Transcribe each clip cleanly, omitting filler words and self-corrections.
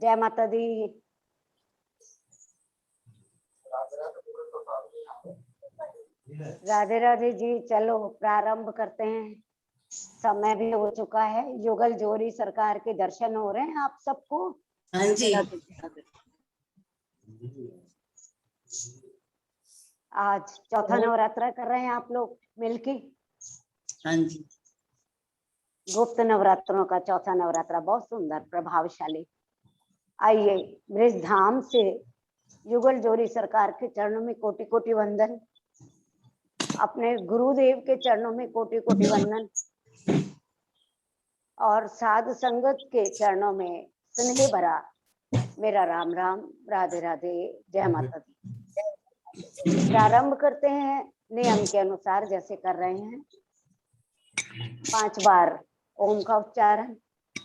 जय माता दी। राधे राधे जी। चलो प्रारंभ करते हैं, समय भी हो चुका है। युगल जोड़ी सरकार के दर्शन हो रहे हैं आप सबको। हाँ जी। आज चौथा नवरात्रा कर रहे हैं आप लोग मिलके। हाँ जी। गुप्त नवरात्रों का चौथा नवरात्रा बहुत सुंदर प्रभावशाली। आइए ब्रज धाम से युगल जोड़ी सरकार के चरणों में कोटि कोटि वंदन, अपने गुरुदेव के चरणों में कोटि कोटि वंदन, और साधु संगत के चरणों में स्नेह भरा मेरा राम राम, राधे राधे, जय माता दी। प्रारंभ करते हैं नियम के अनुसार जैसे कर रहे हैं। 5 बार ओम का उच्चारण,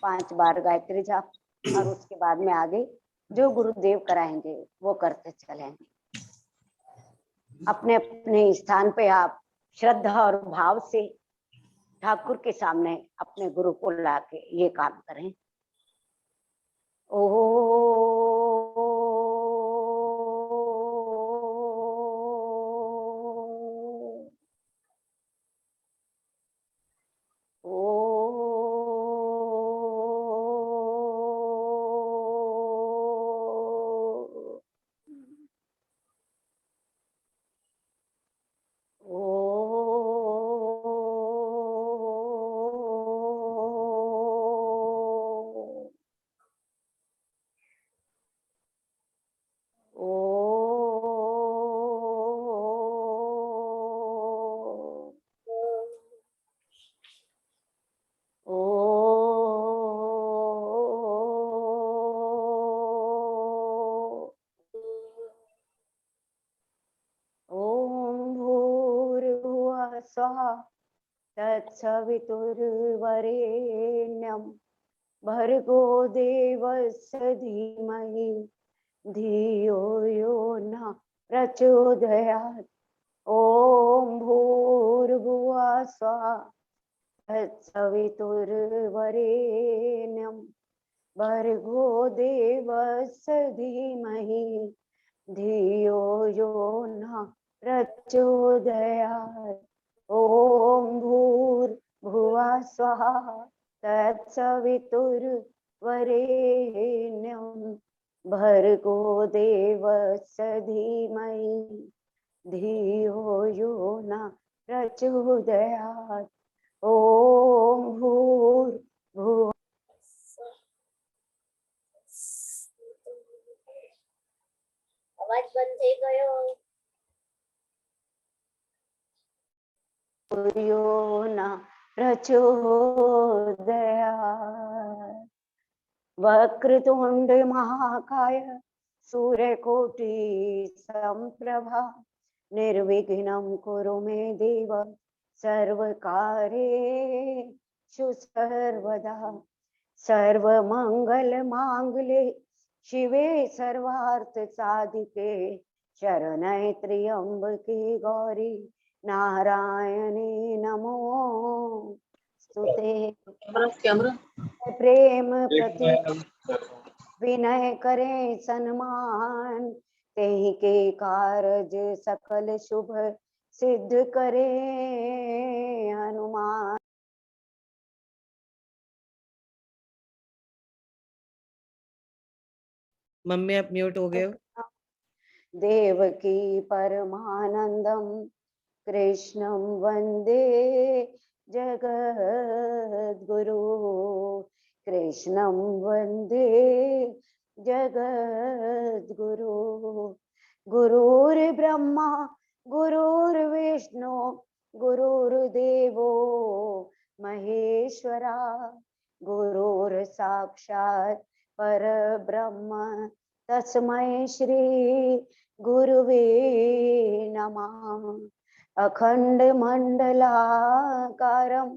5 बार गायत्री जाप, और उसके बाद में आगे जो गुरुदेव कराएंगे वो करते चलेंगे। अपने अपने स्थान पे आप श्रद्धा और भाव से ठाकुर के सामने अपने गुरु को ला के ये काम करें। ओ तत्सवितुर्वरेण्यं भर्गो देवस्य धीमहि धियो यो न प्रचोदयात्। ओम भूर्भुवः स्वः तत्सवितुर्वरेण्यं भर्गो देवस्य धीमहि धियो यो न प्रचोदयात्। ओम भूर्भुवः स्वः तत्सवितुर्वरेण्यं भर्गो देवस्य धीमहि धियो यो न प्रचोदयात्। ओम भूर्भुवः। अवाज बंद થઈ ગયો। यो न प्रचोदयात्। वक्रतुंड महाकाय सूर्यकोटि समप्रभा निर्विघ्नं कुरु मे देव सर्वकार्येषु सर्वदा। सर्वमंगल मांगल्ये शिवे सर्वार्थ साधिके शरण्ये त्र्यंबके गौरी नारायणी नमोस्तुते। प्रेम प्रति विनय करे सन्मान, तेहि के कारज सकल शुभ सिद्ध करे हनुमान। मम्मी आप म्यूट हो गए हो। देवकी परमानंदम कृष्णं वंदे जगद्गुरु। कृष्णं वंदे जगद्गुरु। गुरुर्ब्रह्मा गुरुर्विष्णु गुरुर्देवो महेश्वरा। गुरुर्साक्षात् परब्रह्म तस्मै श्री गुरुवे नमः। अखंड मंडलाकारं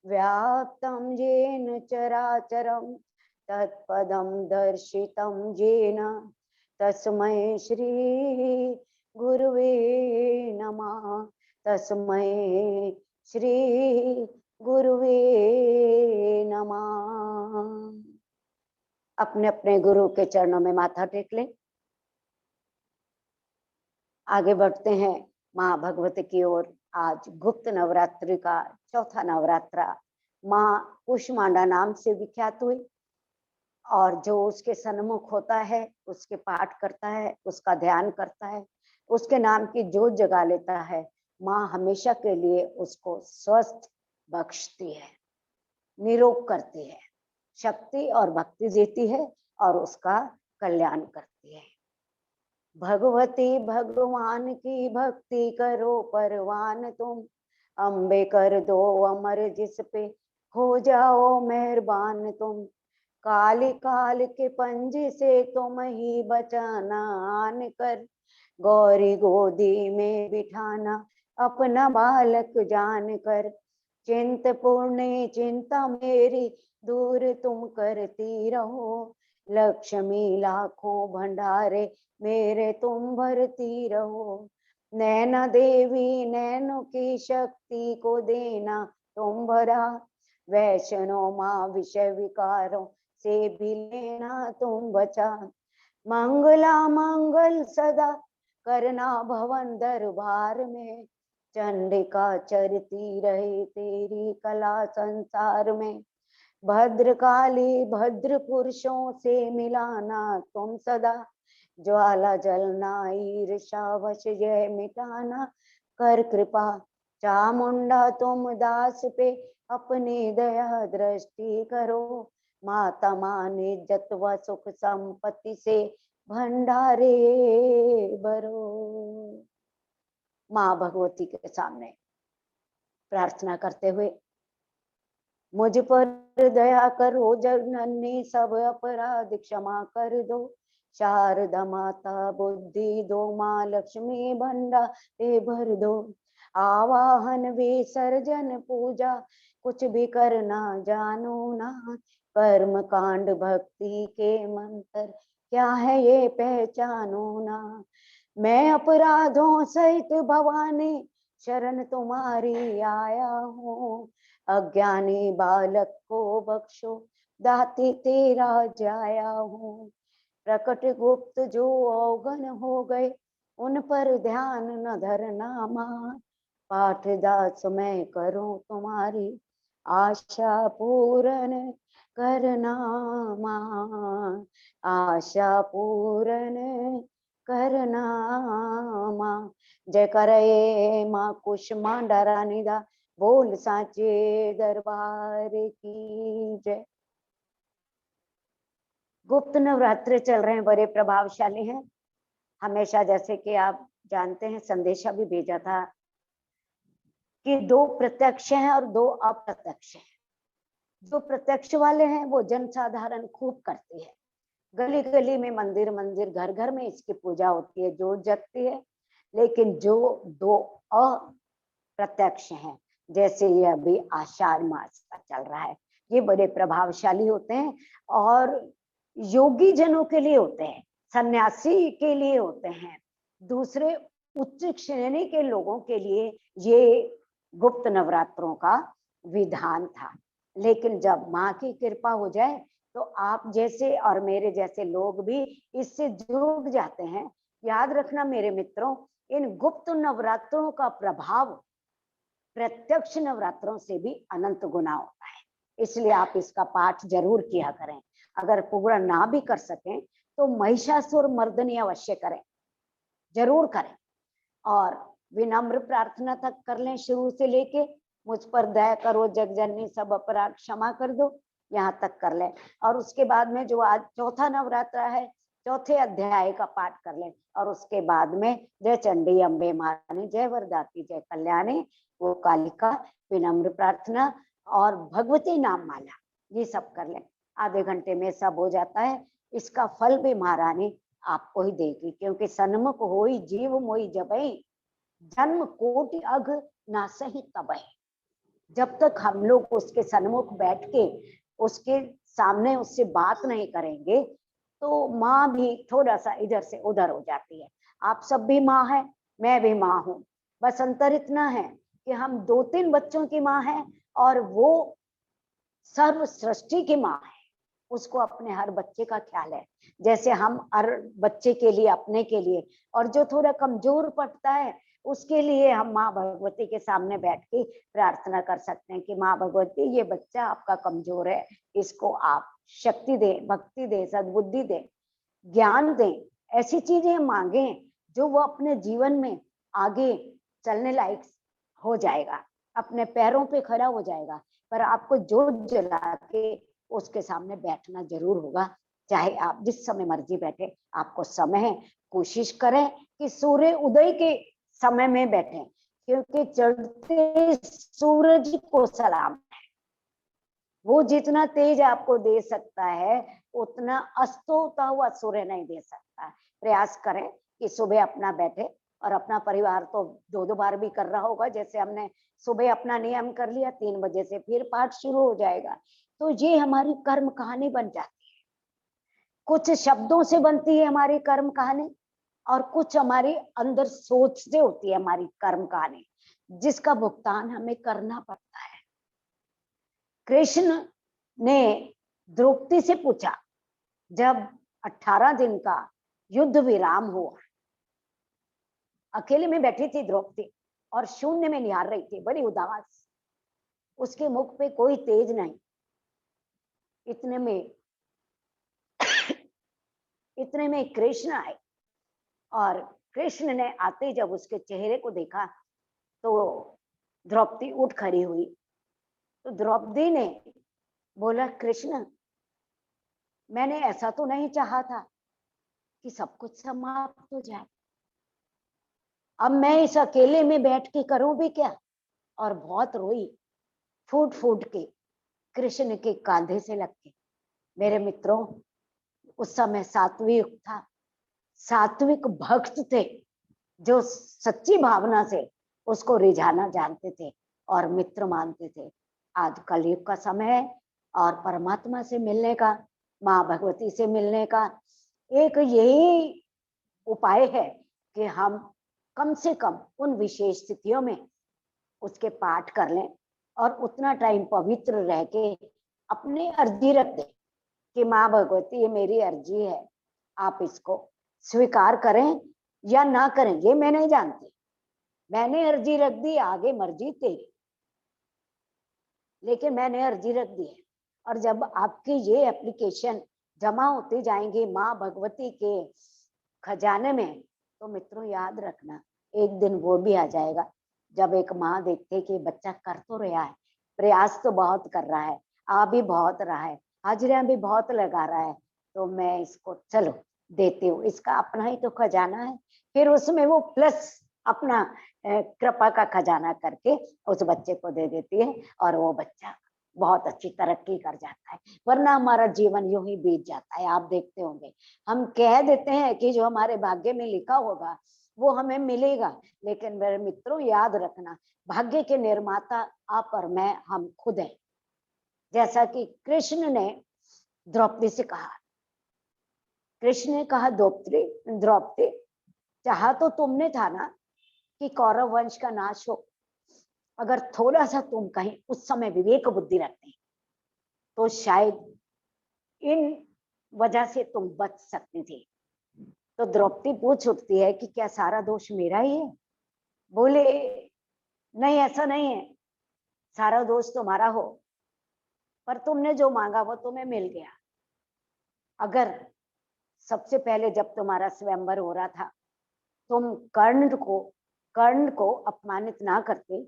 व्याप्तं येन चराचरं तत्पदं दर्शितं येन तस्मै श्री गुरुवे नमः। तस्मै श्री गुरुवे नमः। अपने अपने गुरु के चरणों में माथा टेक लें। आगे बढ़ते हैं माँ भगवती की ओर। आज गुप्त नवरात्रि का चौथा नवरात्रा माँ कुष्मांडा नाम से विख्यात हुई, और जो उसके सन्मुख होता है, उसके पाठ करता है, उसका ध्यान करता है, उसके नाम की जोत जगा लेता है, माँ हमेशा के लिए उसको स्वस्थ बख्शती है, निरोग करती है, शक्ति और भक्ति देती है और उसका कल्याण करती है। भगवती भगवान की भक्ति करो परवान तुम, अम्बे कर दो अमर जिस पे, हो जाओ मेहरबान तुम। काली काल के पंजे से तुम ही बचाना आन कर, गौरी गोदी में बिठाना अपना बालक जान कर। चिंतपूर्णे चिंता मेरी दूर तुम करती रहो, लक्ष्मी लाखों भंडारे मेरे तुम भरती रहो। नैना देवी नैनों की शक्ति को देना तुम भरा, वैष्णो माँ विषय विकारों से भी लेना तुम बचा। मंगला मंगल सदा करना भवन दरबार में, चंडिका चरती रहे तेरी कला संसार में। भद्रकाली भद्र पुरुषों से मिलाना तुम सदा, ज्वाला जलना ईर्षा वश जय मिटाना कर कृपा। चामुंडा तुम दास पे अपनी दया दृष्टि करो, माता माने इज्जत व सुख संपत्ति से भंडारे भरो। माँ भगवती के सामने प्रार्थना करते हुए, मुझ पर दया करो जननी, सब अपराध क्षमा कर दो। शारदा माता बुद्धि दो, माँ लक्ष्मी भंडारे भर दो। आवाहन विसर्जन पूजा कुछ भी करना जानो ना, कर्म कांड भक्ति के मंत्र क्या है ये पहचानो ना। मैं अपराधों सहित भवानी शरण तुम्हारी आया हूँ, अज्ञानी बालक को बख्शो दाती तेरा जाया हूँ। प्रकट गुप्त जो अवगन हो गए उन पर ध्यान न धरना माँ, पाठ दास मैं करूं तुम्हारी आशा पूर्ण करना माँ, आशा पूर्ण करना माँ। जय करे माँ कुष्मांडा रानी दा, बोल साचे दरबार की जय। गुप्त नवरात्र चल रहे हैं, बड़े प्रभावशाली हैं। हमेशा जैसे कि आप जानते हैं, संदेशा भी भेजा था कि 2 प्रत्यक्ष हैं और 2 अप्रत्यक्ष हैं। जो प्रत्यक्ष वाले हैं वो जन साधारण खूब करते हैं, गली गली में, मंदिर मंदिर, घर घर में इसकी पूजा होती है, जोत जगती है। लेकिन जो 2 अप्रत्यक्ष हैं, जैसे ये अभी आषाढ़ मास का चल रहा है, ये बड़े प्रभावशाली होते हैं और योगी जनों के लिए होते हैं, सन्यासी के लिए होते हैं, दूसरे उच्च श्रेणी के लोगों के लिए ये गुप्त नवरात्रों का विधान था। लेकिन जब माँ की कृपा हो जाए तो आप जैसे और मेरे जैसे लोग भी इससे जुड़ जाते हैं। याद रखना मेरे मित्रों, इन गुप्त नवरात्रों का प्रभाव प्रत्यक्ष नवरात्रों से भी अनंत गुना होता है, इसलिए आप इसका पाठ जरूर किया करें। अगर पूरा ना भी कर सकें तो महिषासुर मर्दनी अवश्य करें, जरूर करें, और विनम्र प्रार्थना तक कर लें शुरू से लेके, मुझ पर दया करो जगजननी सब अपराध क्षमा कर दो, यहाँ तक कर लें। और उसके बाद में जो आज चौथा नवरात्रा है, चौथे अध्याय का पाठ कर लें, और उसके बाद में जय चंडी अम्बे महारानी, जय वरदाती, जय कल्याणी, वो कालिका, विनम्र प्रार्थना और भगवती नाम माला, ये सब कर लें। आधे घंटे में सब हो जाता है। इसका फल भी महारानी आपको ही देगी, क्योंकि सन्मुख होई जीव मोई जबई, जन्म कोटि अघ ना सही तबह। जब तक हम लोग उसके सन्मुख बैठ के उसके सामने उससे बात नहीं करेंगे तो माँ भी थोड़ा सा इधर से उधर हो जाती है। आप सब भी माँ है, मैं भी माँ हूँ, बस अंतर इतना है कि हम 2-3 बच्चों की माँ है और वो सर्व सृष्टि की माँ है। उसको अपने हर बच्चे का ख्याल है, जैसे हम हर बच्चे के लिए, अपने के लिए, और जो थोड़ा कमजोर पड़ता है उसके लिए हम माँ भगवती के सामने बैठ के प्रार्थना कर सकते हैं कि माँ भगवती, ये बच्चा आपका कमजोर है, इसको आप शक्ति दे, भक्ति दे, सद्बुद्धि दे, ज्ञान दे, ऐसी चीजें मांगे जो वो अपने जीवन में आगे चलने लायक हो जाएगा, अपने पैरों पे खड़ा हो जाएगा। पर आपको जोत जला के उसके सामने बैठना जरूर होगा, चाहे आप जिस समय मर्जी बैठे, आपको समय है, कोशिश करें कि सूर्य उदय के समय में बैठे, क्योंकि चढ़ते सूरज को सलाम है, वो जितना तेज आपको दे सकता है उतना अस्त होता हुआ सूर्य नहीं दे सकता। प्रयास करें कि सुबह अपना बैठे, और अपना परिवार तो 2-2 बार भी कर रहा होगा, जैसे हमने सुबह अपना नियम कर लिया, 3 बजे से फिर पाठ शुरू हो जाएगा। तो ये हमारी कर्म कहानी बन जाती है, कुछ शब्दों से बनती है हमारी कर्म कहानी, और कुछ हमारी अंदर सोच से होती है हमारी कर्म कहानी, जिसका भुगतान हमें करना पड़ता है। कृष्ण ने द्रौपदी से पूछा, जब 18 दिन का युद्ध विराम हुआ, अकेले में बैठी थी द्रौपदी और शून्य में निहार रही थी, बड़ी उदास, उसके मुख पे कोई तेज नहीं। इतने में कृष्ण आए, और कृष्ण ने आते जब उसके चेहरे को देखा तो द्रौपदी उठ खड़ी हुई। तो द्रौपदी ने बोला, कृष्ण, मैंने ऐसा तो नहीं चाहा था कि सब कुछ समाप्त हो जाए, अब मैं इस अकेले में बैठ के करूं भी क्या। और बहुत रोई, फूट फूट के कृष्ण के कांधे से लग के। मेरे मित्रों, उस समय सात्विक था, सात्विक भक्त थे जो सच्ची भावना से उसको रिझाना जानते थे और मित्र मानते थे। आज कलयुग का समय है और परमात्मा से मिलने का, माँ भगवती से मिलने का एक यही उपाय है कि हम कम से कम उन विशेष स्थितियों में उसके पाठ कर लें और उतना टाइम पवित्र रह के अपनी अर्जी रख दें कि माँ भगवती, ये मेरी अर्जी है, आप इसको स्वीकार करें या ना करें, ये मैं नहीं जानती, मैंने अर्जी रख दी, आगे मर्जी तेरी, लेकिन मैंने अर्जी रख दी है। और जब आपकी ये एप्लीकेशन जमा होती जाएंगी माँ भगवती के खजाने में, तो मित्रों याद रखना, एक दिन वो भी आ जाएगा जब एक माँ देखते कि बच्चा कर तो रहा है, प्रयास तो बहुत कर रहा है, आ भी बहुत रहा है, हाजिरियां भी बहुत लगा रहा है, तो मैं इसको चलो देती हूँ, इसका अपना ही तो खजाना है। फिर उसमें वो प्लस अपना कृपा का खजाना करके उस बच्चे को दे देती है, और वो बच्चा बहुत अच्छी तरक्की कर जाता है। वरना हमारा जीवन यूं ही बीत जाता है। आप देखते होंगे, हम कह देते हैं कि जो हमारे भाग्य में लिखा होगा वो हमें मिलेगा, लेकिन मेरे मित्रों याद रखना, भाग्य के निर्माता आप और मैं, हम खुद हैं। जैसा कि कृष्ण ने द्रौपदी से कहा, कृष्ण ने कहा, द्रौपदी, चाहा तो तुमने था ना कि कौरव वंश का नाश हो, अगर थोड़ा सा तुम कहीं उस समय विवेक बुद्धि रखते तो शायद इन वजह से तुम बच सकती थी। तो द्रौपदी पूछ उठती है कि क्या सारा दोष मेरा ही है। बोले, नहीं, ऐसा नहीं है, सारा दोष तुम्हारा हो, पर तुमने जो मांगा वो तुम्हें मिल गया। अगर सबसे पहले जब तुम्हारा स्वयंवर हो रहा था तुम कर्ण को अपमानित ना करते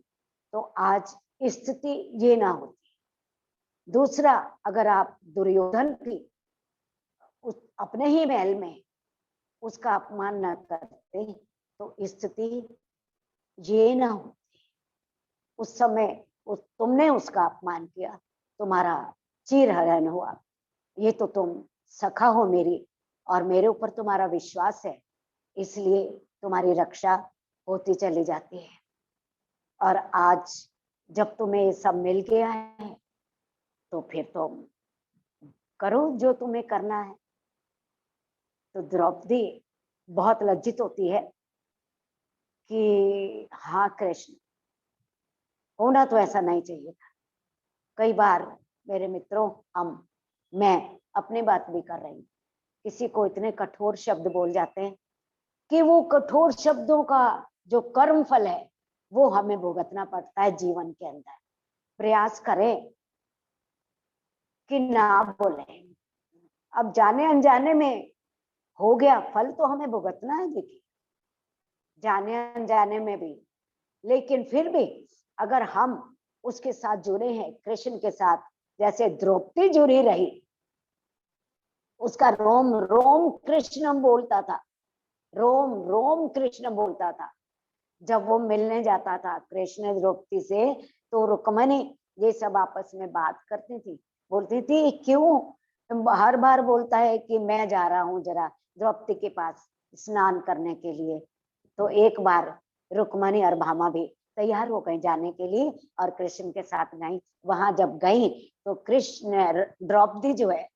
तो आज स्थिति ये ना होती। दूसरा, अगर आप दुर्योधन की अपने ही महल में उसका अपमान न करते तो स्थिति ये ना होती। उस समय तुमने उसका अपमान किया, तुम्हारा चीरहरण हुआ। ये तो तुम सखा हो मेरी, और मेरे ऊपर तुम्हारा विश्वास है, इसलिए तुम्हारी रक्षा होती चली जाती है। और आज जब तुम्हें ये सब मिल गया है तो फिर तुम करो जो तुम्हें करना है। तो द्रौपदी बहुत लज्जित होती है कि हाँ कृष्ण, होना तो ऐसा नहीं चाहिए था। कई बार मेरे मित्रों, मैं अपनी बात भी कर रही हूँ। किसी को इतने कठोर शब्द बोल जाते हैं कि वो कठोर शब्दों का जो कर्म फल है वो हमें भुगतना पड़ता है जीवन के अंदर। प्रयास करें कि ना बोले। अब जाने अनजाने में हो गया, फल तो हमें भुगतना है देखिए, जाने अनजाने में भी। लेकिन फिर भी अगर हम उसके साथ जुड़े हैं, कृष्ण के साथ, जैसे द्रौपदी जुड़ी रही, उसका रोम रोम कृष्ण बोलता था, रोम रोम कृष्ण बोलता था। जब वो मिलने जाता था कृष्ण द्रौपदी से, तो रुक्मणी ये सब आपस में बात करती थी, बोलती थी क्यों हर बार बोलता है कि मैं जा रहा हूँ जरा द्रौपदी के पास स्नान करने के लिए। तो एक बार रुक्मणी और भामा भी तैयार हो गई जाने के लिए और कृष्ण के साथ गई। वहां जब गई तो कृष्ण द्रौपदी जो है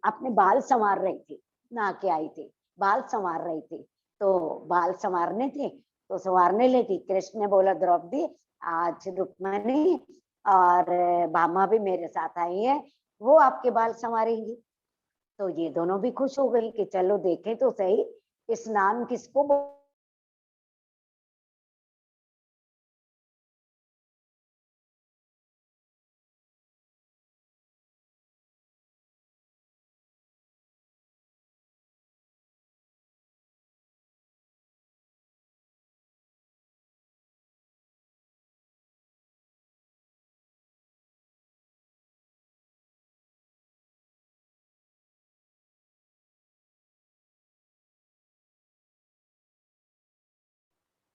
अपने बाल संवार रही थी, नहा के आई थी, बाल संवार रही थी। तो बाल संवारने थे तो संवारने लगी। कृष्ण ने बोला द्रौपदी आज रुक्मणी और भामा भी मेरे साथ आई है, वो आपके बाल संवारेंगी। तो ये दोनों भी खुश हो गई कि चलो देखें तो सही स्नान किसको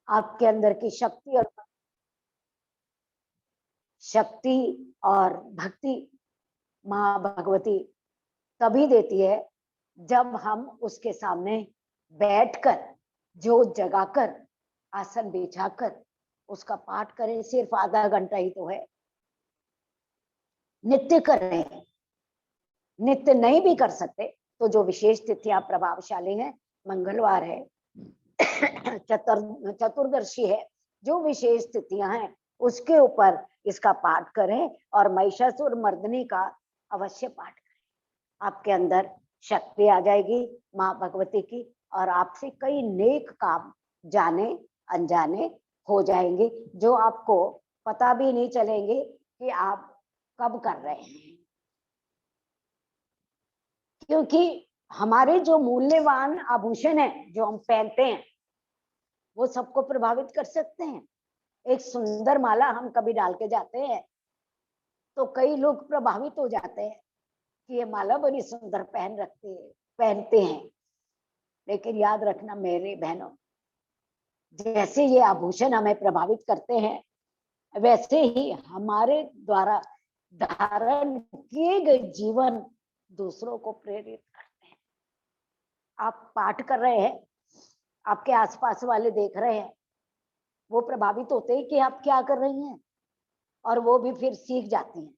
आपके अंदर की शक्ति और भक्ति माँ भगवती तभी देती है जब हम उसके सामने बैठकर जोत जगाकर आसन बिछाकर उसका पाठ करें। सिर्फ आधा घंटा ही तो है, नित्य करें। नित्य नहीं भी कर सकते तो जो विशेष तिथियां प्रभावशाली हैं, मंगलवार है, चतुर्दशी है, जो विशेष तिथियां हैं उसके ऊपर इसका पाठ करें और महिषासुर मर्दनी का अवश्य पाठ करें। आपके अंदर शक्ति आ जाएगी माँ भगवती की और आपसे कई नेक काम जाने अनजाने हो जाएंगे जो आपको पता भी नहीं चलेंगे कि आप कब कर रहे हैं। क्योंकि हमारे जो मूल्यवान आभूषण है जो हम पहनते हैं वो सबको प्रभावित कर सकते हैं। एक सुंदर माला हम कभी डाल के जाते हैं तो कई लोग प्रभावित हो जाते हैं कि ये माला बड़ी सुंदर पहनते हैं। लेकिन याद रखना मेरे बहनों, जैसे ये आभूषण हमें प्रभावित करते हैं वैसे ही हमारे द्वारा धारण किए गए जीवन दूसरों को प्रेरित करते हैं। आप पाठ कर रहे हैं, आपके आसपास वाले देख रहे हैं, वो प्रभावित होते हैं कि आप क्या कर रही हैं और वो भी फिर सीख जाती हैं।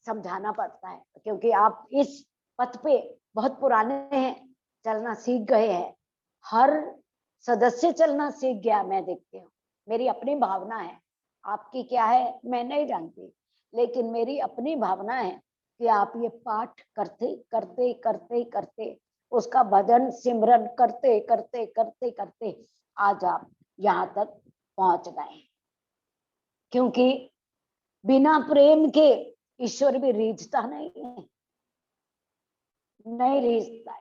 समझाना पड़ता है क्योंकि आप इस पथ पे बहुत पुराने हैं, चलना सीख गए हैं। हर सदस्य चलना सीख गया, मैं देखती हूँ। मेरी अपनी भावना है, आपकी क्या है मैं नहीं जानती, लेकिन मेरी अपनी भावना है कि आप ये पाठ करते करते करते करते उसका भजन सिमरन करते करते करते करते आज आप यहाँ तक पहुंच गए। क्योंकि बिना प्रेम के ईश्वर भी रीझता नहीं है, नहीं रीझता है।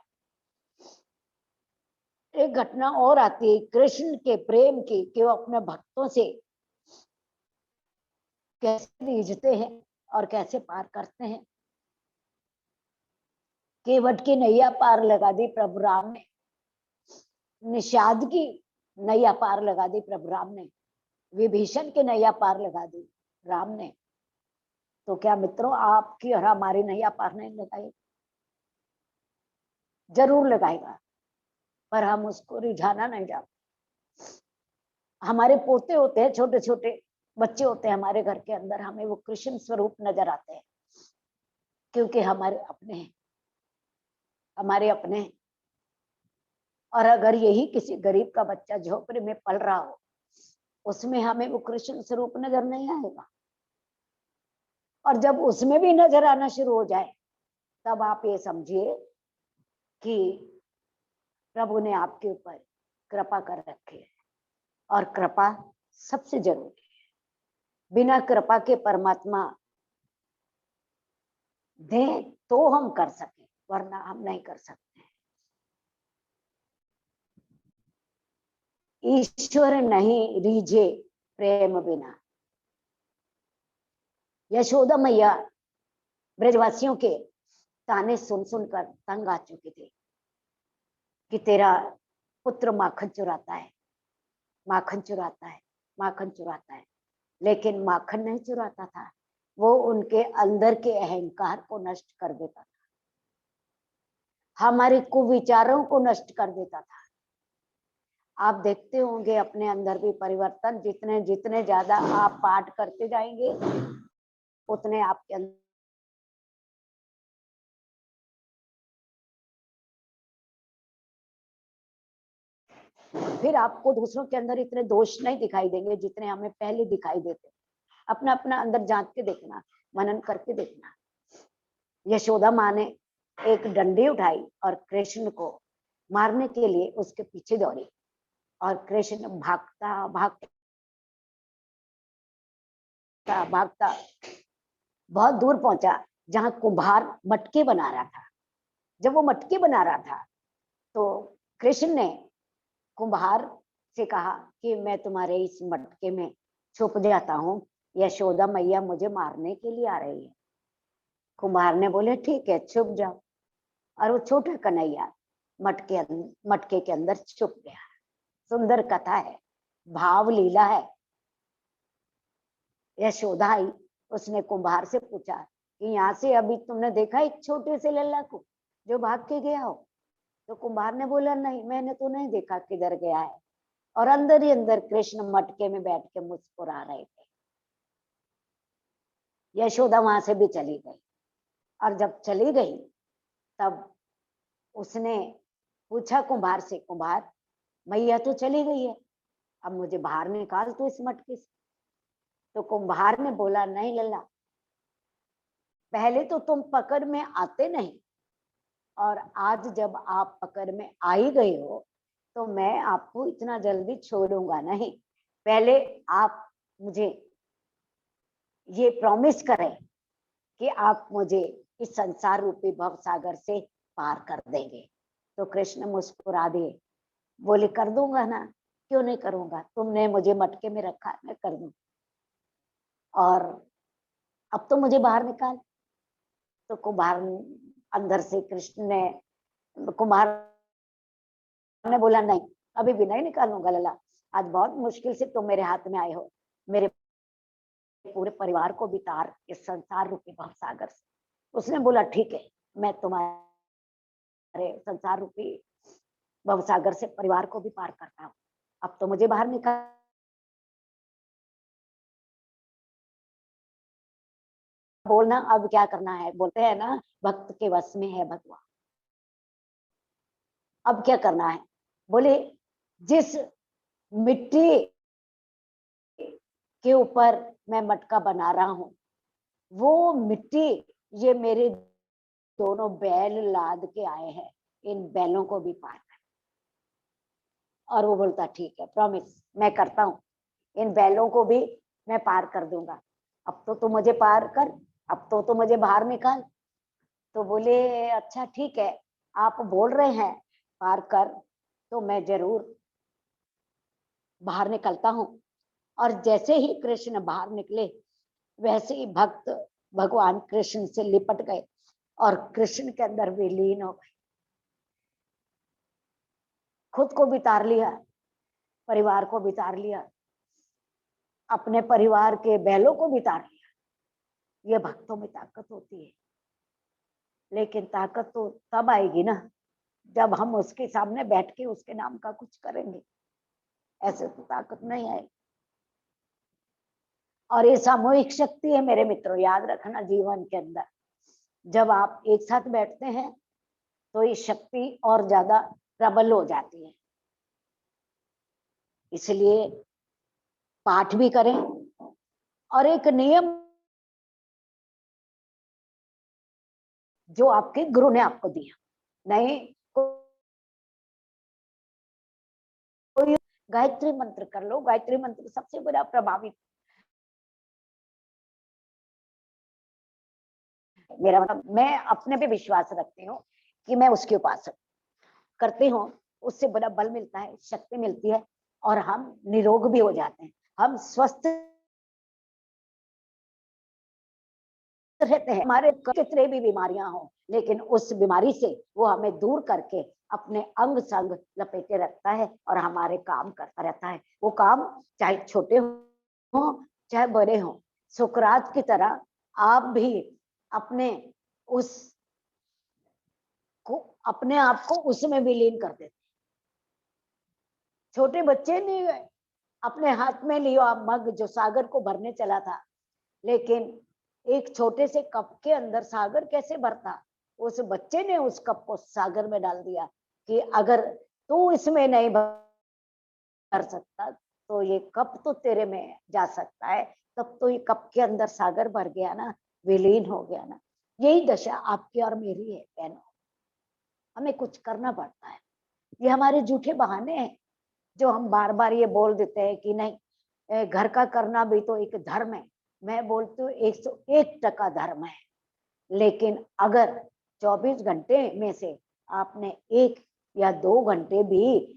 एक घटना और आती है कृष्ण के प्रेम की कि वो अपने भक्तों से कैसे रीझते हैं और कैसे पार करते हैं। केवट की नैया पार लगा दी प्रभु राम ने, निषाद की नैया पार लगा दी प्रभु राम ने, विभीषण की नैया पार लगा दी राम ने। तो क्या मित्रों आपकी और हमारी नैया पार नहीं लगाई? जरूर लगाएगा, पर हम उसको रिझाना नहीं जानते। हमारे पोते होते हैं, छोटे छोटे बच्चे होते हैं हमारे घर के अंदर, हमें वो कृष्ण स्वरूप नजर आते हैं क्योंकि हमारे अपने हैं, हमारे अपने हैं। और अगर यही किसी गरीब का बच्चा झोपड़े में पल रहा हो, उसमें हमें वो कृष्ण स्वरूप नजर नहीं आएगा। और जब उसमें भी नजर आना शुरू हो जाए तब आप ये समझिए कि प्रभु ने आपके ऊपर कृपा कर रखी है, और कृपा सबसे जरूरी है। बिना कृपा के परमात्मा दें तो हम कर सके, वरना हम नहीं कर सकते। ईश्वर नहीं रीझे प्रेम बिना। यशोदा मैया ब्रजवासियों के ताने सुन सुनकर तंग आ चुके थे कि तेरा पुत्र माखन चुराता है, माखन चुराता है, माखन चुराता है। लेकिन माखन नहीं चुराता था, वो उनके अंदर के अहंकार को नष्ट कर देता था, हमारे कुविचारों को नष्ट कर देता था। आप देखते होंगे अपने अंदर भी परिवर्तन, जितने जितने ज्यादा आप पाठ करते जाएंगे उतने आपके अंदर फिर आपको दूसरों के अंदर इतने दोष नहीं दिखाई देंगे जितने हमें पहले दिखाई देते। अपना अपना अंदर जांच के देखना, मनन करके देखना। यशोदा माँ ने एक डंडी उठाई और कृष्ण को मारने के लिए उसके पीछे दौड़ी, और कृष्ण भागता भागता भागता बहुत दूर पहुंचा, जहां कुम्हार मटके बना रहा था। जब वो मटके बना रहा था तो कृष्ण ने कुम्हार से कहा कि मैं तुम्हारे इस मटके में छुप जाता हूँ, यशोदा मैया मुझे मारने के लिए आ रही है। कुम्हार ने बोले ठीक है, छुप जाओ। और वो छोटा कन्हैया मटके के अंदर छुप गया। सुंदर कथा है, भाव लीला है। यशोदा आई, उसने कुम्हार से पूछा कि यहाँ से अभी तुमने देखा एक छोटे से लल्ला को जो भाग के गया हो? तो कुम्हार ने बोला नहीं, मैंने तो नहीं देखा किधर गया है। और अंदर ही अंदर कृष्ण मटके में बैठ के मुस्कुरा रहे थे। यशोदा वहां से भी चली गई, और जब चली गई तब उसने पूछा कुम्हार से, कुम्हार मैया तो चली गई है, अब मुझे बाहर निकाल तू इस मटके से। तो कुम्हार ने बोला नहीं लल्ला, पहले तो तुम पकड़ में आते नहीं, और आज जब आप पकड़ में आ ही गए हो तो मैं आपको इतना जल्दी छोड़ूंगा नहीं। पहले आप मुझे ये प्रॉमिस करें कि आप मुझे इस संसार रूपी भव सागर से पार कर देंगे। तो कृष्ण मुस्कुरा दिए, बोले कर दूंगा ना, क्यों नहीं करूंगा, तुमने मुझे मटके में रखा, मैं कर दूं। और अब तो मुझे बाहर निकाल। तो कुम्हार अंदर से कृष्ण ने, कुम्हार ने बोला नहीं, अभी भी नहीं निकालूंगा लला, आज बहुत मुश्किल से तुम मेरे हाथ में आए हो, मेरे पूरे परिवार को भी तार इस संसार रूपी भव सागर से। उसने बोला ठीक है, मैं तुम्हारे संसार रूपी भव सागर से परिवार को भी पार करता हूँ, अब तो मुझे बाहर निकाल। बोलना अब क्या करना है, बोलते हैं ना भक्त के वश में है भगवान। अब क्या करना है, बोले जिस मिट्टी के ऊपर मैं मटका बना रहा हूं वो मिट्टी, ये मेरे दोनों बैल लाद के आए हैं, इन बैलों को भी पार कर। और वो बोलता ठीक है, प्रॉमिस मैं करता हूँ, इन बैलों को भी मैं पार कर दूंगा। अब तो तू मुझे पार कर, अब तो मुझे बाहर निकाल। तो बोले अच्छा ठीक है, आप बोल रहे हैं पार कर, तो मैं जरूर बाहर निकलता हूँ। और जैसे ही कृष्ण बाहर निकले वैसे ही भक्त भगवान कृष्ण से लिपट गए और कृष्ण के अंदर विलीन हो गए। खुद को भी तार लिया, परिवार को भी तार लिया, अपने परिवार के बैलों को भी तार लिया। ये भक्तों में ताकत होती है। लेकिन ताकत तो तब आएगी ना जब हम उसके सामने बैठ के उसके नाम का कुछ करेंगे, ऐसे तो ताकत नहीं आएगी। और ये सामूहिक शक्ति है मेरे मित्रों, याद रखना जीवन के अंदर। जब आप एक साथ बैठते हैं तो ये शक्ति और ज्यादा प्रबल हो जाती है। इसलिए पाठ भी करें, और एक नियम जो आपके गुरु ने आपको दिया। नहीं कोई गायत्री मंत्र कर लो, गायत्री मंत्र सबसे बड़ा प्रभावी। मेरा मतलब मैं अपने पे विश्वास रखती हूँ कि मैं उसके उपासक करती हूँ, उससे बड़ा बल मिलता है, शक्ति मिलती है और हम निरोग भी हो जाते हैं, हम स्वस्थ रहते हैं। हमारे कितने भी बीमारियां हो, लेकिन उस बीमारी से वो हमें दूर करके अपने अंग संग लपेटे रखता है और हमारे काम करता रहता है। वो काम चाहे छोटे हो चाहे बड़े हो। सुकरात की तरह आप भी अपने उस को अपने आप को उसमें विलीन कर देते। छोटे बच्चे ने अपने हाथ में लिया मग जो सागर को भरने चला था, लेकिन एक छोटे से कप के अंदर सागर कैसे भरता? उस बच्चे ने उस कप को सागर में डाल दिया कि अगर तू इसमें नहीं भर सकता तो ये कप तो तेरे में जा सकता है। तब तो ये कप के अंदर सागर भर गया ना, विलीन हो गया ना। यही दशा आपकी और मेरी है बहनों। हमें कुछ करना पड़ता है। ये हमारे झूठे बहाने हैं जो हम बार बार ये बोल देते हैं कि नहीं घर का करना भी तो एक धर्म है। मैं बोलती हूँ 101% धर्म है, लेकिन अगर 24 घंटे में से आपने 1 या 2 घंटे भी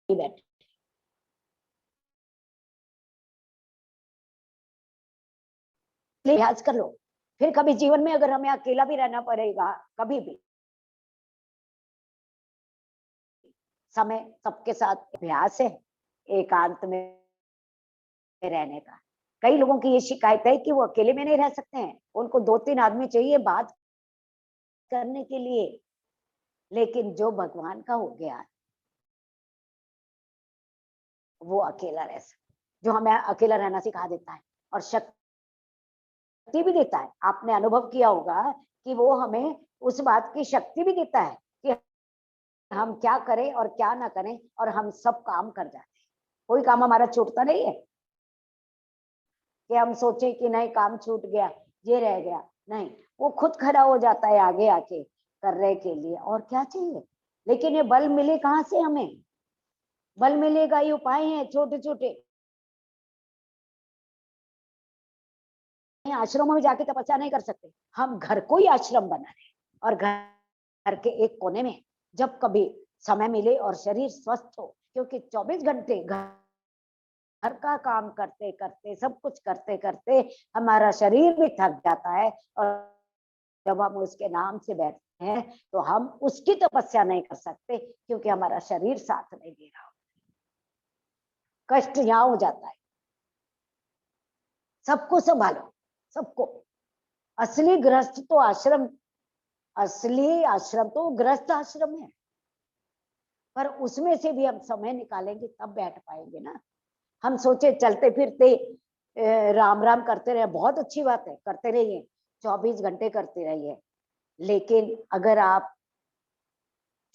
बैठे लिहाज कर लो, फिर कभी जीवन में अगर हमें अकेला भी रहना पड़ेगा, कभी भी समय सबके साथ अभ्यास है एकांत में रहने का। कई लोगों की ये शिकायत है कि वो अकेले में नहीं रह सकते हैं, उनको 2-3 आदमी चाहिए बात करने के लिए। लेकिन जो भगवान का हो गया वो अकेला रह सकता, जो हमें अकेला रहना सिखा देता है और शक्ति भी देता है। आपने अनुभव किया होगा कि वो हमें उस बात की शक्ति भी देता है कि हम क्या करें और क्या ना करें और हम सब काम कर जाते हैं। कोई काम हमारा छूटता नहीं है कि हम सोचे कि नहीं काम छूट गया, ये रह गया। नहीं, वो खुद खड़ा हो जाता है आगे आके करने के लिए। और क्या चाहिए? लेकिन ये बल मिले कहाँ से हमें? बल मिलेगा ये उपाय हैं छोटे छोटे। आश्रमों में जाके तपस्या नहीं कर सकते, हम घर को ही आश्रम बना रहे और घर के एक कोने में जब कभी समय मिले और शरीर स्वस्थ हो, क्योंकि 24 घंटे घर का काम करते करते सब कुछ करते करते हमारा शरीर भी थक जाता है और जब हम उसके नाम से बैठते हैं तो हम उसकी तपस्या नहीं कर सकते क्योंकि हमारा शरीर साथ नहीं दे रहा। कष्ट यहाँ हो जाता है। सबको संभालो, सबको। असली गृहस्थ तो आश्रम, असली आश्रम तो गृहस्थ आश्रम है, पर उसमें से भी हम समय निकालेंगे तब बैठ पाएंगे ना। हम सोचे चलते फिरते राम राम करते रहे, बहुत अच्छी बात है, करते रहिए, 24 घंटे करते रहिए। लेकिन अगर आप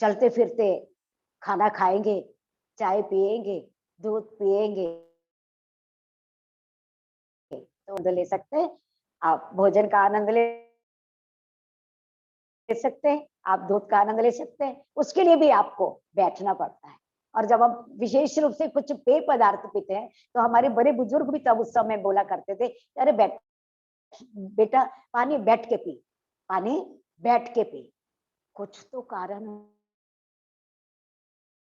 चलते फिरते खाना खाएंगे, चाय पिएंगे, दूध पिएंगे तो ले सकते हैं आप, भोजन का आनंद ले सकते हैं आप, दूध का आनंद ले सकते हैं। उसके लिए भी आपको बैठना पड़ता है। और जब हम विशेष रूप से कुछ पेय पदार्थ पीते हैं तो हमारे बड़े बुजुर्ग भी तब उस समय बोला करते थे, अरे बेटा पानी बैठ के पी, पानी बैठ के पी। कुछ तो कारण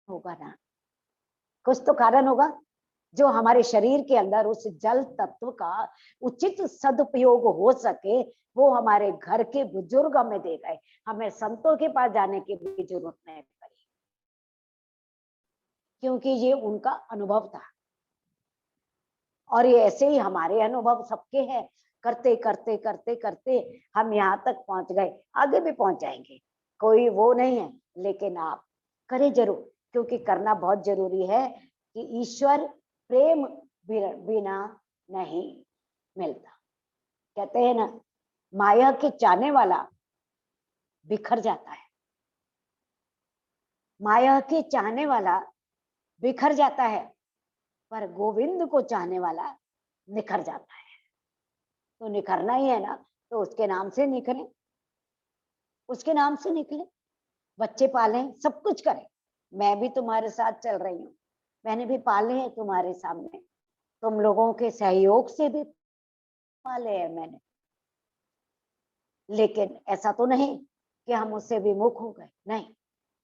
होगा ना, कुछ तो कारण होगा जो हमारे शरीर के अंदर उस जल तत्व का उचित सदुपयोग हो सके, वो हमारे घर के बुजुर्ग हमें दे गए। हमें संतों के पास जाने की भी जरूरत नहीं पड़ी क्योंकि ये उनका अनुभव था। और ये ऐसे ही हमारे अनुभव सबके हैं, करते करते करते करते हम यहाँ तक पहुंच गए, आगे भी पहुंच जाएंगे, कोई वो नहीं है। लेकिन आप करें जरूर, क्योंकि करना बहुत जरूरी है कि ईश्वर प्रेम बिना नहीं मिलता। कहते हैं ना, माया के चाहने वाला बिखर जाता है, माया के चाहने वाला बिखर जाता है, पर गोविंद को चाहने वाला निखर जाता है। तो निखरना ही है ना, तो उसके नाम से निखरे, उसके नाम से निकले, बच्चे पालें, सब कुछ करें। मैं भी तुम्हारे साथ चल रही हूँ, मैंने भी पाले हैं तुम्हारे सामने, तुम लोगों के सहयोग से भी पाले हैं मैंने। लेकिन ऐसा तो नहीं कि हम उससे विमुख हो गए, नहीं।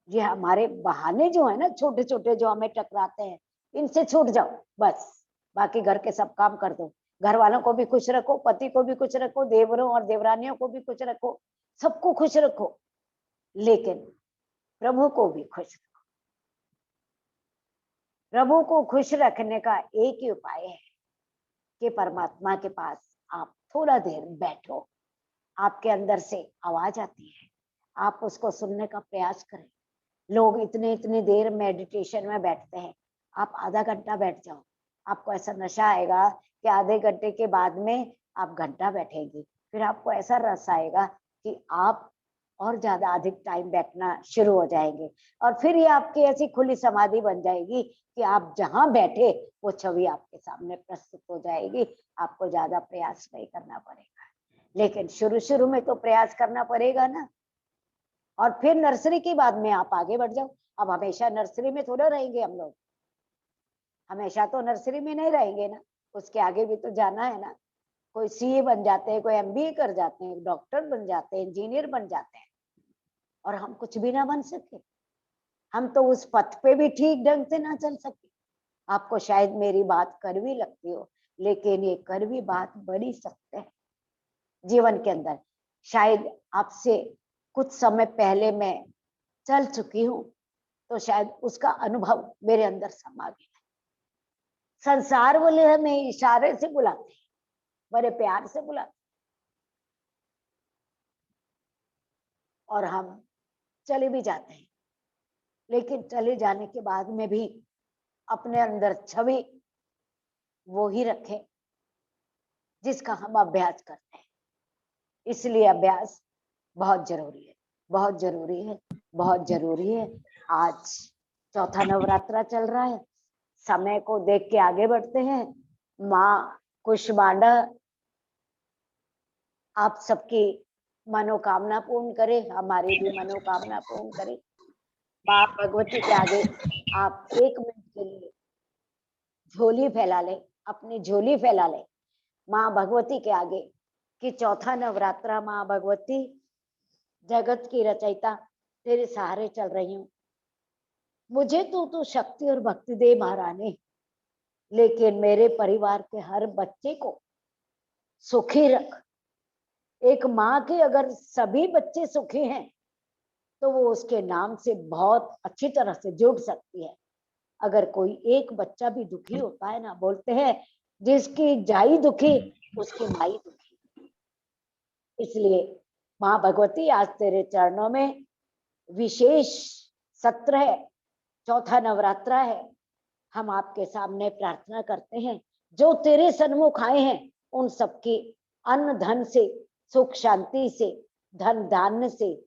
ये हमारे बहाने जो है ना, छोटे छोटे जो हमें टकराते हैं, इनसे छूट जाओ बस। बाकी घर के सब काम कर दो, घर वालों को भी खुश रखो, पति को भी खुश रखो, देवरों और देवरानियों को भी खुश रखो, सबको खुश रखो, लेकिन प्रभु को भी खुश रखो। प्रभु को खुश रखने का एक ही उपाय है कि परमात्मा के पास आप थोड़ा देर बैठो। आपके अंदर से आवाज आती है, आप उसको सुनने का प्रयास करें। लोग इतने इतने देर मेडिटेशन में बैठते हैं, आप आधा घंटा बैठ जाओ, आपको ऐसा नशा आएगा कि आधे घंटे के बाद में आप घंटा बैठेंगे, फिर आपको ऐसा रस आएगा कि आप और ज्यादा अधिक टाइम बैठना शुरू हो जाएंगे, और फिर ये आपकी ऐसी खुली समाधि बन जाएगी कि आप जहां बैठे वो छवि आपके सामने प्रस्तुत हो जाएगी। आपको ज्यादा प्रयास नहीं करना पड़ेगा, लेकिन शुरू शुरू में तो प्रयास करना पड़ेगा ना। और फिर नर्सरी के बाद में आप आगे बढ़ जाओ। अब हमेशा नर्सरी में थोड़ा रहेंगे हम लोग, हमेशा तो नर्सरी में नहीं रहेंगे ना, उसके आगे भी तो जाना है ना। कोई सीए बन जाते हैं, कोई एमबीए कर जाते हैं, डॉक्टर बन जाते हैं, इंजीनियर बन जाते हैं, और हम कुछ भी ना बन सके। हम तो उस पथ पे भी ठीक ढंग से ना चल सके। आपको शायद मेरी बात कड़वी लगती हो, लेकिन ये कड़वी बात बड़ी सत्य है जीवन के अंदर। शायद आपसे कुछ समय पहले मैं चल चुकी हूँ, तो शायद उसका अनुभव मेरे अंदर समा गया है। संसार वाले हमें इशारे से बुलाते हैं, बड़े प्यार से बुलाते हैं, और हम चले भी जाते हैं। लेकिन चले जाने के बाद में भी अपने अंदर छवि वो ही रखें जिसका हम अभ्यास करते हैं। इसलिए अभ्यास बहुत जरूरी है, बहुत जरूरी है, बहुत जरूरी है। आज चौथा नवरात्रा चल रहा है, समय को देख के आगे बढ़ते हैं। माँ कुष्मांडा आप सबकी मनोकामना पूर्ण करे, हमारी भी मनोकामना पूर्ण करे। माँ भगवती के आगे आप 1 मिनट के लिए झोली फैला ले, अपनी झोली फैला ले माँ भगवती के आगे कि चौथा नवरात्रा माँ भगवती जगत की रचयिता तेरे सहारे चल रही हूँ। मुझे तू शक्ति और भक्ति दे महारानी, लेकिन मेरे परिवार के हर बच्चे को सुखी रख। एक माँ के अगर सभी बच्चे सुखी हैं तो वो उसके नाम से बहुत अच्छी तरह से जुड़ सकती है। अगर कोई एक बच्चा भी दुखी होता है ना, बोलते हैं जिसकी जाई दुखी उसकी माई दुखी। इसलिए माँ भगवती आज तेरे चरणों में विशेष सत्र है, चौथा नवरात्रा है। हम आपके सामने प्रार्थना करते हैं, जो तेरे सन्मुख आए हैं उन सबकी अन्न धन से, सुख शांति से, धन दान से,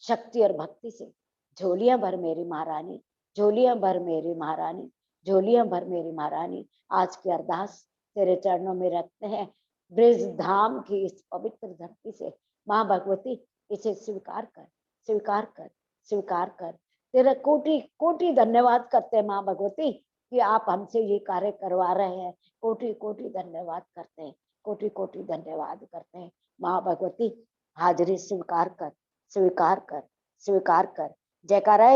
शक्ति और भक्ति से झोलियां भर मेरी महारानी, झोलियां भर मेरी महारानी, झोलियां भर मेरी महारानी। आज की अरदास तेरे चरणों में रखते हैं। ब्रज धाम की इस पवित्र धरती से माँ भगवती इसे स्वीकार कर, स्वीकार कर, स्वीकार कर। तेरा कोटि कोटि धन्यवाद करते हैं माँ भगवती कि आप हमसे ये कार्य करवा रहे हैं। कोटि कोटि धन्यवाद करते हैं, कोटि कोटि धन्यवाद करते हैं। माँ भगवती हाजिरी स्वीकार कर, स्वीकार कर, स्वीकार कर। जयकारा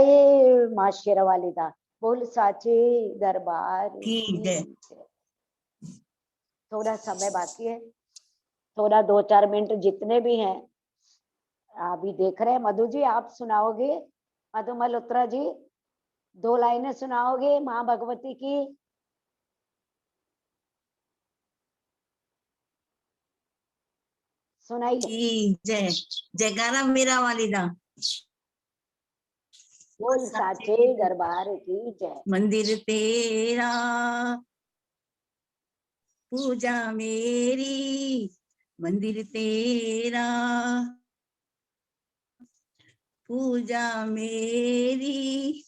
माँ शेरावाली दा, बोल साचे दरबार की जय। थोड़ा समय बाकी है, थोड़ा 2-4 मिनट जितने भी हैं अभी देख रहे हैं। मधु जी आप सुनाओगे, मधु मल्होत्रा जी 2 लाइनें सुनाओगे माँ भगवती की? सुनाइए। की जय। जयकारा मेरा वालिदा। बोल साचे दरबार की जय। मंदिर तेरा पूजा मेरी, मंदिर तेरा पूजा मेरी,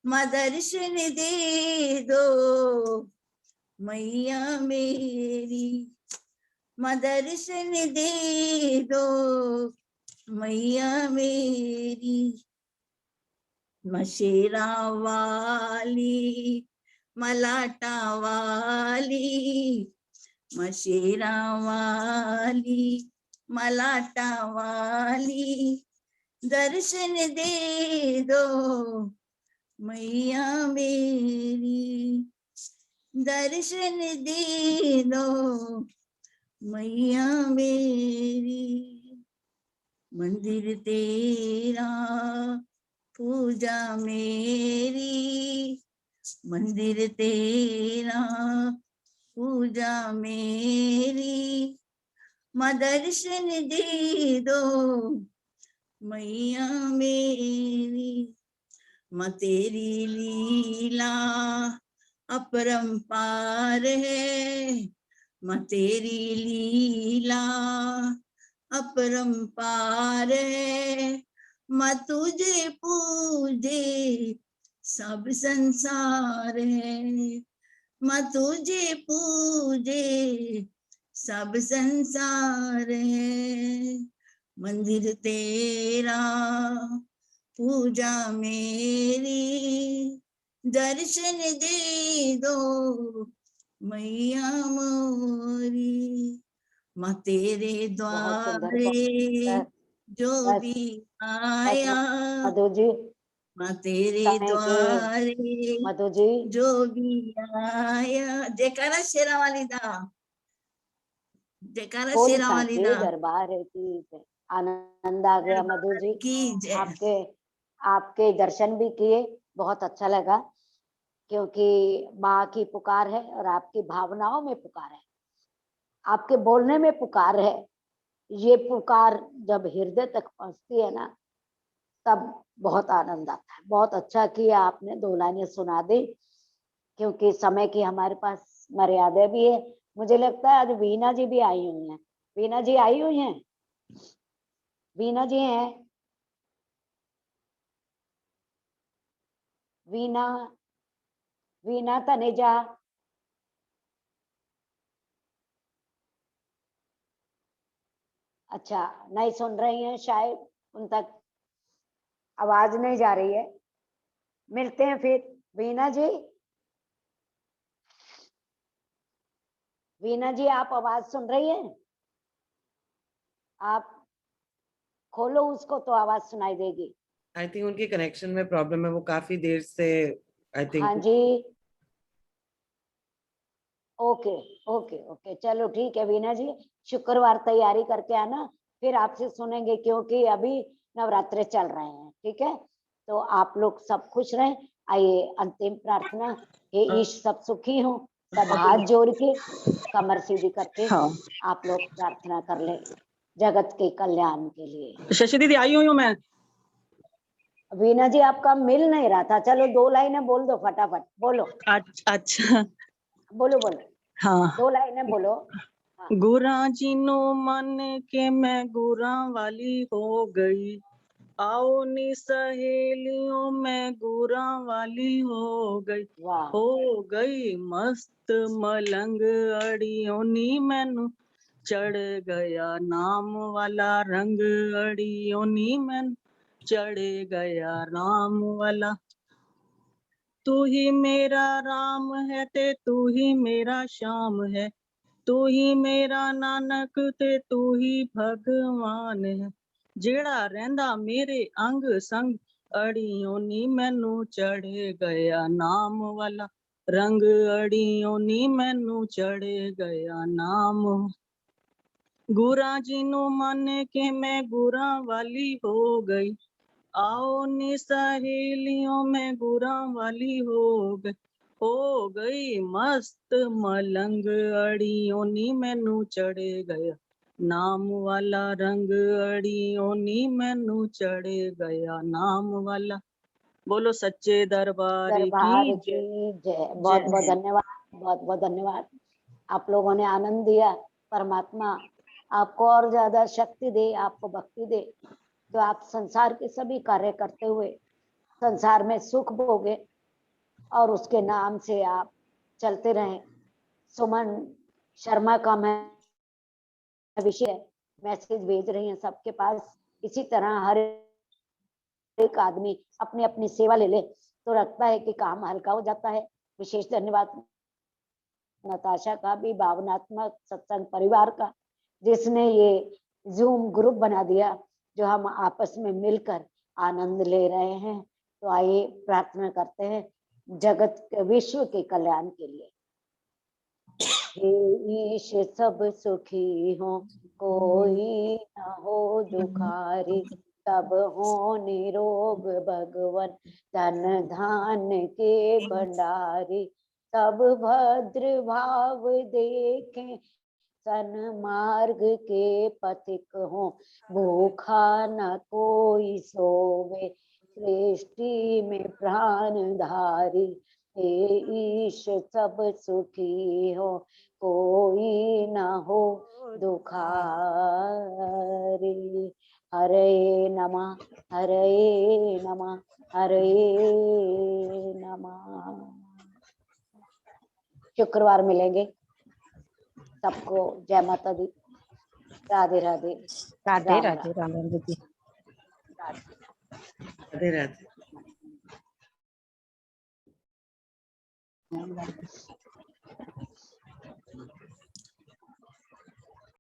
माँ दर्शन दे दो, मैया मेरी माँ दर्शन दे दो मैया मेरी मशेरा वाली मलाटा वाली मशेरा वाली मलाटा वाली दर्शन दे दो मैया मेरी दर्शन दे दो मैया मेरी मंदिर तेरा पूजा मेरी मंदिर तेरा पूजा मेरी माँ दर्शन दे दो मैया मेरी माँ तेरी लीला अपरंपार है माँ तेरी लीला अपरंपार है माँ तुझे पूजे सब संसार है माँ तुझे पूजे सब संसार है मंदिर तेरा पूजा मेरी दर्शन दे दो मैया मोरी माँ तेरे बहुत सुंदर, द्वारे जो बस भी बस आया मधु जी, माँ तेरे समय के द्वारे मधु जी, जो भी आया जयकारा शेरा वाली दा जयकारा बोल शेरा वाली सांचे दा दरबार की जय। आनंद आ गया मधु जी, की जय आपके आपके दर्शन भी किए, बहुत अच्छा लगा, क्योंकि माँ की पुकार है और आपकी भावनाओं में पुकार है, आपके बोलने में पुकार है। ये पुकार जब हृदय तक पहुंचती है ना, तब बहुत आनंद आता है। बहुत अच्छा किया आपने, 2 लाइनें सुना दी, क्योंकि समय की हमारे पास मर्यादा भी है। मुझे लगता है आज वीना जी भी आई हुई हैं। वीना जी आई हुई हैं? वीना जी हैं? वीना, वीना तनेजा, अच्छा नहीं सुन रही हैं, शायद उन तक आवाज नहीं जा रही है। मिलते हैं फिर। वीना जी, वीना जी आप आवाज सुन रही हैं? आप खोलो उसको तो आवाज सुनाई देगी। आई थिंक उनके कनेक्शन में प्रॉब्लम है, वो काफी देर से आई हाँ थिंक। जी, ओके ओके ओके, चलो ठीक है वीना जी, शुक्रवार तैयारी करके आना, फिर आपसे सुनेंगे, क्योंकि अभी नवरात्रे चल रहे हैं। ठीक है, तो आप लोग सब खुश रहें। आइए अंतिम प्रार्थना, हे ईश सब सुखी हो, सब हाथ जोड़ के कमर सीधी करके हाँ आप लोग प्रार्थना कर ले जगत के कल्याण के लिए। शशि दीदी आई हुई हूँ मैं। वीना जी आपका मिल नहीं रहा था, चलो 2 लाइनें बोल दो फटाफट, बोलो अच्छा बोलो बोलो, हाँ 2 लाइनें बोलो। हाँ। गुरा जीनो मन के मैं गुरा वाली हो गई, आओ नी सहेलियों में गुरा वाली हो गई, वाह, हो गई मस्त मलंग अड़ियों नी मैनू चढ़ गया नाम वाला रंग, अड़ियों नी मैनू चढ़ गया राम वाला। तू ही मेरा राम है ते तू ही मेरा श्याम है, तू ही मेरा नानक ते तू ही भगवान है, जेड़ा रहंदा मेरे अंग संग अड़ियों नी मैनू चढ़ गया नाम वाला रंग, अड़ियों नी मैनू चढ़ गया नाम। गुरा जी नू मन के मैं गुरा वाली हो गई, आओ नी सहेलियों में गुरा वाली हो गई मस्त मलंग, अड़ियों नी मैनू चढ़ गया नाम वाला रंग, अड़ियों नी मैनू चढ़ गया नाम वाला। बोलो सच्चे दरबार दरबार की जय। की जय। बहुत बहुत जय। धन्यवाद, बहुत बहुत धन्यवाद। आप लोगों ने आनंद दिया। परमात्मा आपको और ज्यादा शक्ति दे, आपको भक्ति दे, तो आप संसार के सभी कार्य करते हुए संसार में सुख भोगे और उसके नाम से आप चलते रहें। सुमन शर्मा का मैं विषय मैसेज भेज रही हैं सबके पास। इसी तरह हर एक आदमी अपनी अपनी सेवा ले ले तो लगता है कि काम हल्का हो जाता है। विशेष धन्यवाद नताशा का भी, भावनात्मक सत्संग परिवार का, जिसने ये जूम ग्रुप बना दिया जो हम आपस में मिलकर आनंद ले रहे हैं। तो आइए प्रार्थना करते हैं जगत विश्व के कल्याण के लिए। हे ईश सब सुखी हो, कोई न हो दुखारी, सब हो निरोग भगवन, धन धान के भंडारी। सब भद्र भाव देखें, सन्मार्ग के पथिक हो, भूखा न कोई सोवे, सृष्टि में प्राणधारी। हे ईश सब सुखी हो, कोई न हो दुखारी। हरे नमः, हरे नमः, हरे नमः। शुक्रवार मिलेंगे सबको। जय माता दी, राधे राधे, राधे राम राधे राम। राम दीदी। राधे राधे।